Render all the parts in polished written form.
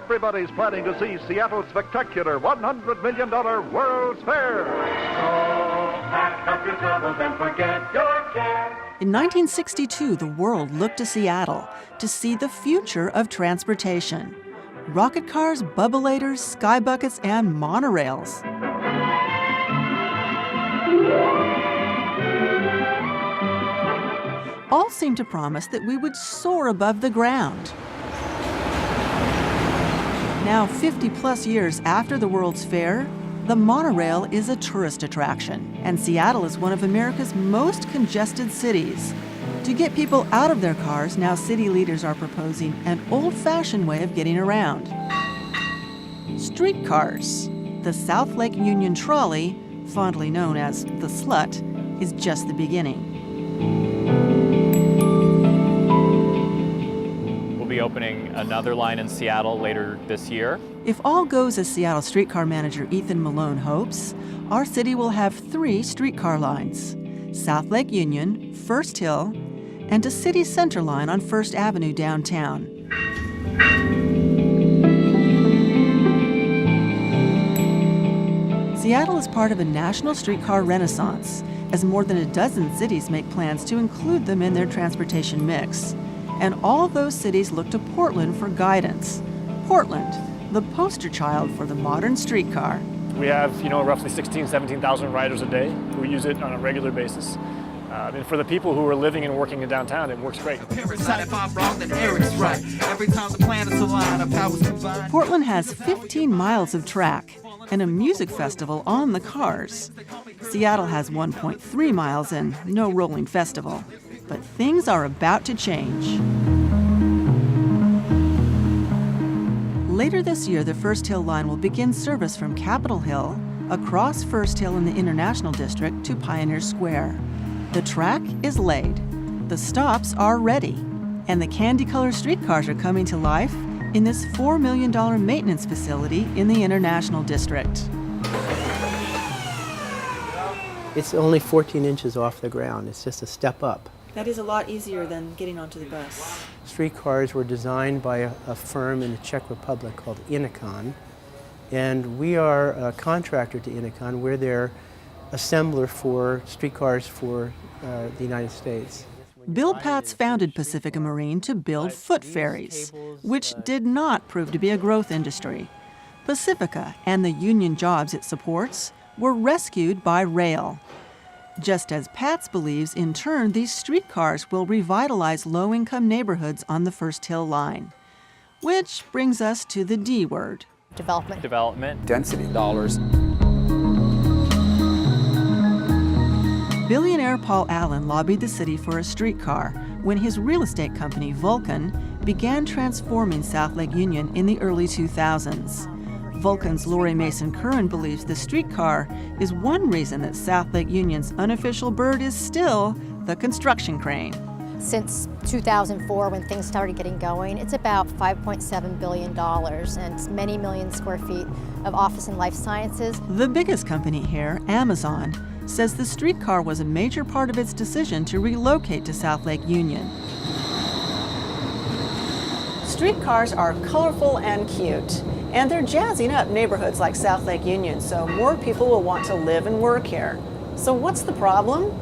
everybody's planning to see Seattle's spectacular $100 million World's Fair. So pack up your troubles and forget your care. In 1962, the world looked to Seattle to see the future of transportation. Rocket cars, bubbleators, sky buckets, and monorails. All seemed to promise that we would soar above the ground. Now, 50-plus years after the World's Fair, the monorail is a tourist attraction, and Seattle is one of America's most congested cities. To get people out of their cars, now city leaders are proposing an old-fashioned way of getting around. Streetcars. The South Lake Union Trolley, fondly known as the Slut, is just the beginning. We'll be opening another line in Seattle later this year. If all goes as Seattle streetcar manager Ethan Malone hopes, our city will have 3 streetcar lines: South Lake Union, First Hill, and a city center line on First Avenue downtown. Seattle is part of a national streetcar renaissance, as more than a dozen cities make plans to include them in their transportation mix. And all those cities look to Portland for guidance. Portland, the poster child for the modern streetcar. We have, roughly 16,000, 17,000 riders a day who use it on a regular basis. And for the people who are living and working in downtown, it works great. Portland has 15 miles of track and a music festival on the cars. Seattle has 1.3 miles and no rolling festival. But things are about to change. Later this year, the First Hill line will begin service from Capitol Hill, across First Hill in the International District to Pioneer Square. The track is laid, the stops are ready, and the candy-colored streetcars are coming to life in this $4 million maintenance facility in the International District. It's only 14 inches off the ground. It's just a step up. That is a lot easier than getting onto the bus. Streetcars were designed by a firm in the Czech Republic called Inicon, and we are a contractor to Inicon. We're their assembler for streetcars for the United States. Bill Patz founded Pacifica Marine to build foot ferries, which did not prove to be a growth industry. Pacifica and the union jobs it supports were rescued by rail. Just as Patz believes, in turn, these streetcars will revitalize low-income neighborhoods on the First Hill line. Which brings us to the D word. Development. Density. Dollars. Billionaire Paul Allen lobbied the city for a streetcar when his real estate company, Vulcan, began transforming South Lake Union in the early 2000s. Vulcan's Lori Mason Curran believes the streetcar is one reason that South Lake Union's unofficial bird is still the construction crane. Since 2004, when things started getting going, it's about $5.7 billion and many million square feet of office and life sciences. The biggest company here, Amazon, says the streetcar was a major part of its decision to relocate to South Lake Union. Streetcars are colorful and cute, and they're jazzing up neighborhoods like South Lake Union, so more people will want to live and work here. So what's the problem?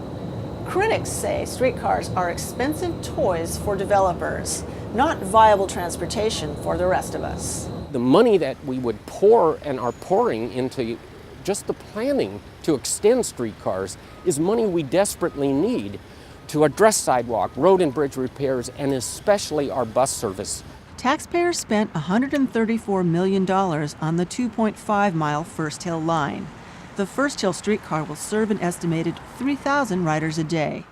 Critics say streetcars are expensive toys for developers, not viable transportation for the rest of us. The money that we would pour and are pouring into just the planning to extend streetcars is money we desperately need to address sidewalk, road and bridge repairs, and especially our bus service. Taxpayers spent $134 million on the 2.5-mile First Hill line. The First Hill streetcar will serve an estimated 3,000 riders a day.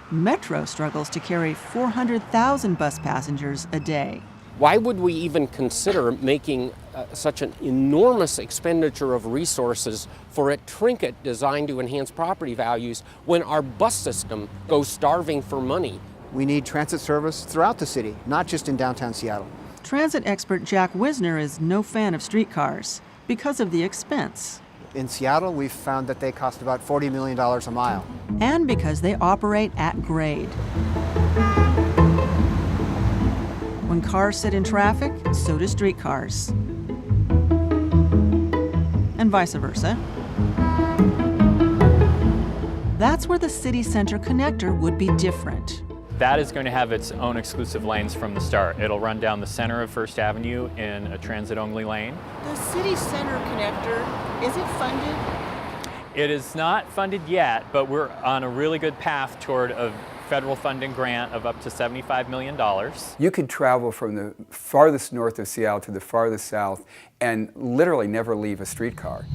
Metro struggles to carry 400,000 bus passengers a day. Why would we even consider making such an enormous expenditure of resources for a trinket designed to enhance property values when our bus system goes starving for money? We need transit service throughout the city, not just in downtown Seattle. Transit expert Jack Wisner is no fan of streetcars because of the expense. In Seattle, we've found that they cost about $40 million a mile. And because they operate at grade. When When cars sit in traffic, so do streetcars. And vice versa. That's where the city center connector would be different. That is going to have its own exclusive lanes from the start. It'll run down the center of First Avenue in a transit-only lane. The city center connector, is it funded? It is not funded yet, but we're on a really good path toward a federal funding grant of up to $75 million. You could travel from the farthest north of Seattle to the farthest south and literally never leave a streetcar.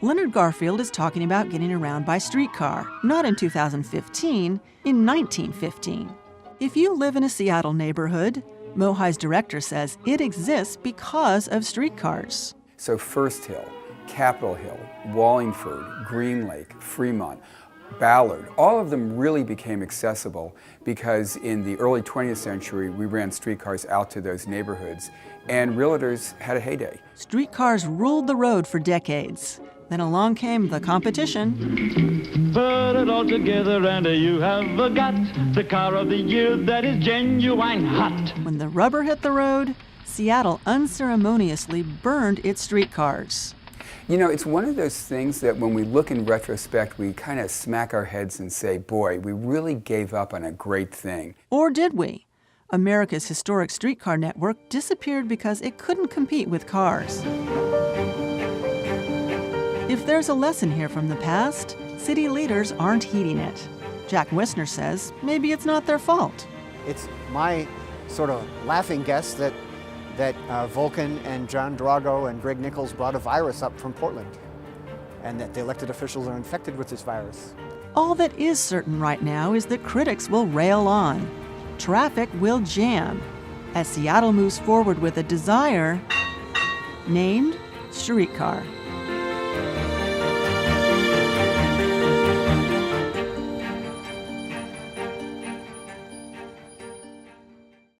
Leonard Garfield is talking about getting around by streetcar, not in 2015, in 1915. If you live in a Seattle neighborhood, MoHi's director says it exists because of streetcars. So First Hill, Capitol Hill, Wallingford, Green Lake, Fremont, Ballard, all of them really became accessible because in the early 20th century we ran streetcars out to those neighborhoods and realtors had a heyday. Streetcars ruled the road for decades. Then along came the competition. Put it all together and you have got the car of the year that is genuine hot. When the rubber hit the road, Seattle unceremoniously burned its streetcars. You know, it's one of those things that when we look in retrospect, we kind of smack our heads and say, boy, we really gave up on a great thing. Or did we? America's historic streetcar network disappeared because it couldn't compete with cars. If there's a lesson here from the past, city leaders aren't heeding it. Jack Wissner says maybe it's not their fault. It's my sort of laughing guess that Vulcan and John Drago and Greg Nichols brought a virus up from Portland and that the elected officials are infected with this virus. All that is certain right now is that critics will rail on. Traffic will jam as Seattle moves forward with a desire named Streetcar.